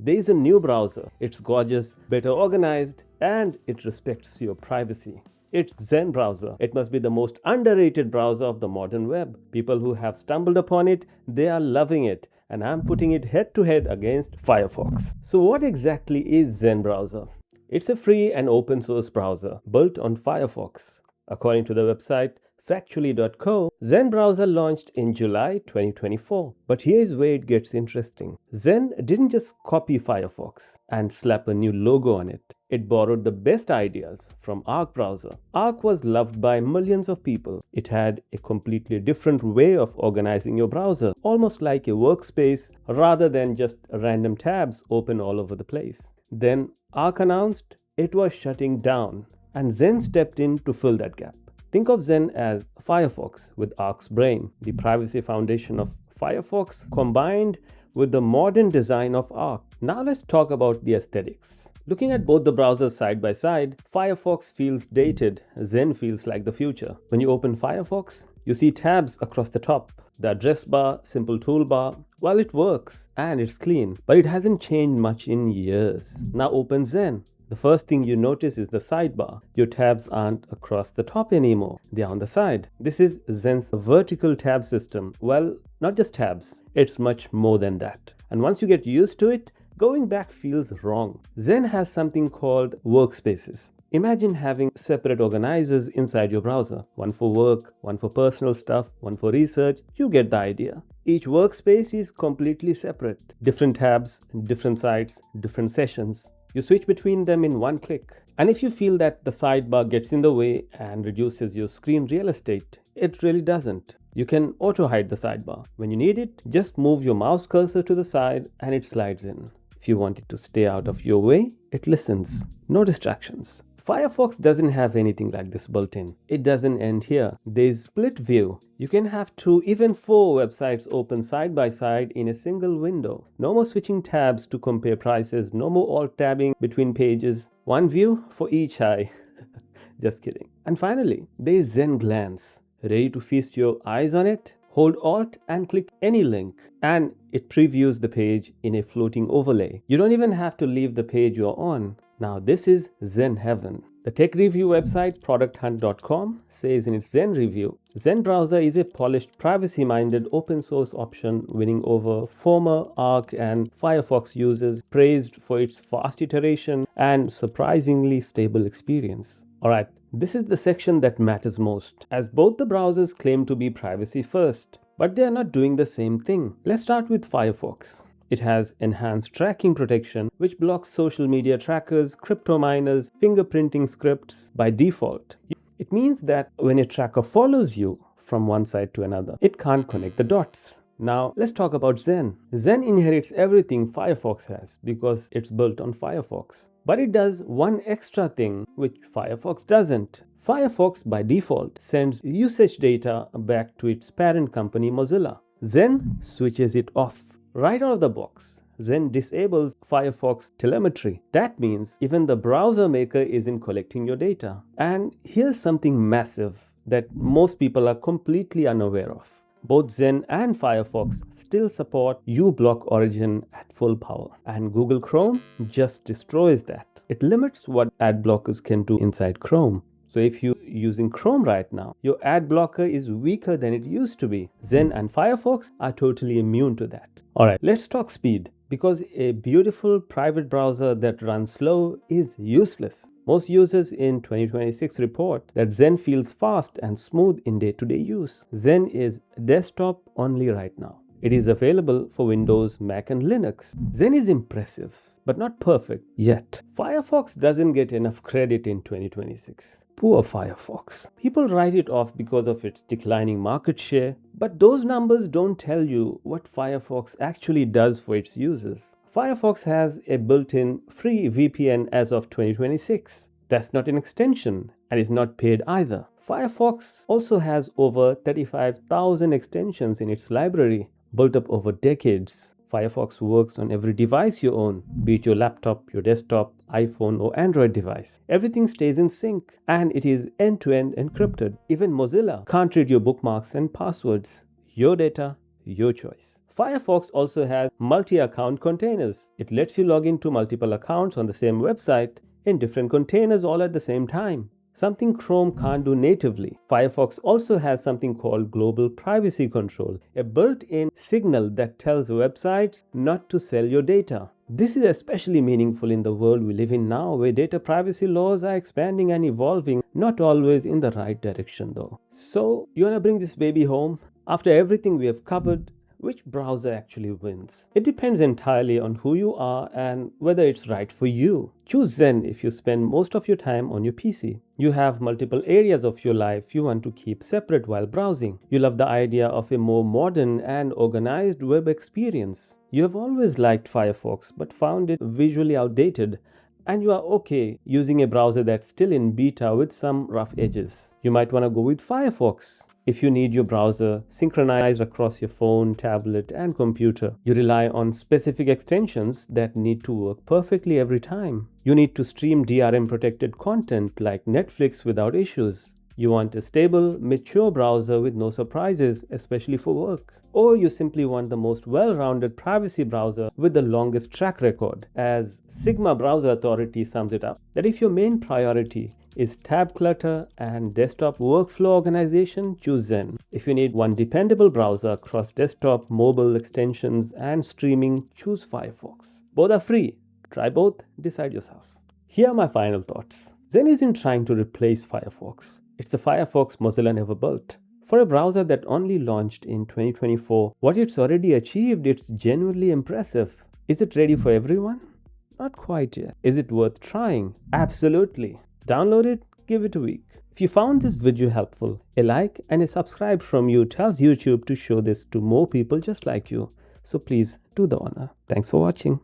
There is a new browser. It's gorgeous, better organized, and it respects your privacy. It's Zen Browser. It must be the most underrated browser of the modern web. People who have stumbled upon it, they are loving it, and I'm putting it head to head against Firefox. So what exactly is Zen Browser? It's a free and open source browser built on Firefox. According to the website factually.co, Zen Browser launched in July 2024. But here's where it gets interesting. Zen didn't just copy Firefox and slap a new logo on it. It borrowed the best ideas from Arc browser. Arc was loved by millions of people. It had a completely different way of organizing your browser, almost like a workspace rather than just random tabs open all over the place. Then Arc announced it was shutting down, and Zen stepped in to fill that gap. Think of Zen as Firefox with Arc's brain, the privacy foundation of Firefox combined with the modern design of Arc. Now let's talk about the aesthetics. Looking at both the browsers side by side, Firefox feels dated, Zen feels like the future. When you open Firefox, you see tabs across the top, the address bar, simple toolbar. Well, it works and it's clean, but it hasn't changed much in years. Now open Zen. The first thing you notice is the sidebar. Your tabs aren't across the top anymore, they're on the side. This is Zen's vertical tab system. Well, not just tabs, it's much more than that. And once you get used to it, going back feels wrong. Zen has something called workspaces. Imagine having separate organizers inside your browser. One for work, one for personal stuff, one for research. You get the idea. Each workspace is completely separate. Different tabs, different sites, different sessions. You switch between them in one click. And if you feel that the sidebar gets in the way and reduces your screen real estate, it really doesn't. You can auto-hide the sidebar. When you need it, just move your mouse cursor to the side and it slides in. If you want it to stay out of your way, it listens. No distractions. Firefox doesn't have anything like this built in. It doesn't end here. There's split view. You can have 2, even 4 websites open side by side in a single window. No more switching tabs to compare prices. No more alt-tabbing between pages. One view for each eye. Just kidding. And finally, there's Zen Glance. Ready to feast your eyes on it? Hold Alt and click any link and it previews the page in a floating overlay. You don't even have to leave the page you're on. Now this is Zen Heaven. The tech review website producthunt.com says in its Zen review, Zen Browser is a polished, privacy-minded open source option winning over former Arc and Firefox users, praised for its fast iteration and surprisingly stable experience. Alright, this is the section that matters most, as both the browsers claim to be privacy first, but they are not doing the same thing. Let's start with Firefox. It has enhanced tracking protection, which blocks social media trackers, crypto miners, fingerprinting scripts by default. It means that when a tracker follows you from one side to another, it can't connect the dots. Now, let's talk about Zen. Zen inherits everything Firefox has because it's built on Firefox. But it does one extra thing which Firefox doesn't. Firefox, by default, sends usage data back to its parent company Mozilla. Zen switches it off. Right out of the box, Zen disables Firefox telemetry. That means even the browser maker isn't collecting your data. And here's something massive that most people are completely unaware of. Both Zen and Firefox still support uBlock origin at full power. And Google Chrome just destroys that. It limits what ad blockers can do inside Chrome. So if you're using Chrome right now, your ad blocker is weaker than it used to be. Zen and Firefox are totally immune to that. Alright, let's talk speed. Because a beautiful private browser that runs slow is useless. Most users in 2026 report that Zen feels fast and smooth in day-to-day use. Zen is desktop only right now. It is available for Windows, Mac and Linux. Zen is impressive, but not perfect yet. Firefox doesn't get enough credit in 2026. Poor Firefox. People write it off because of its declining market share, but those numbers don't tell you what Firefox actually does for its users. Firefox has a built-in free VPN as of 2026. That's not an extension and is not paid either. Firefox also has over 35,000 extensions in its library, built up over decades. Firefox works on every device you own, be it your laptop, your desktop, iPhone or Android device. Everything stays in sync and it is end-to-end encrypted. Even Mozilla can't read your bookmarks and passwords. Your data, your choice. Firefox also has multi-account containers. It lets you log into multiple accounts on the same website in different containers all at the same time. Something Chrome can't do natively. Firefox also has something called global privacy control, a built-in signal that tells websites not to sell your data. This is especially meaningful in the world we live in now, where data privacy laws are expanding and evolving, not always in the right direction though. So, you wanna bring this baby home? After everything we have covered, which browser actually wins? It depends entirely on who you are and whether it's right for you. Choose Zen if you spend most of your time on your PC. You have multiple areas of your life you want to keep separate while browsing. You love the idea of a more modern and organized web experience. You have always liked Firefox but found it visually outdated, and you are okay using a browser that's still in beta with some rough edges. You might want to go with Firefox if you need your browser synchronized across your phone, tablet, and computer. You rely on specific extensions that need to work perfectly every time. You need to stream DRM protected content like Netflix without issues. You want a stable, mature browser with no surprises, especially for work. Or you simply want the most well-rounded privacy browser with the longest track record. As Sigma Browser Authority sums it up, that if your main priority is tab clutter and desktop workflow organization, choose Zen. If you need one dependable browser across desktop, mobile extensions, and streaming, choose Firefox. Both are free. Try both, decide yourself. Here are my final thoughts. Zen isn't trying to replace Firefox. It's the Firefox Mozilla never built. For a browser that only launched in 2024, what it's already achieved, it's genuinely impressive. Is it ready for everyone? Not quite yet. Is it worth trying? Absolutely. Download it, give it a week. If you found this video helpful, a like and a subscribe from you tells YouTube to show this to more people just like you. So please do the honor. Thanks for watching.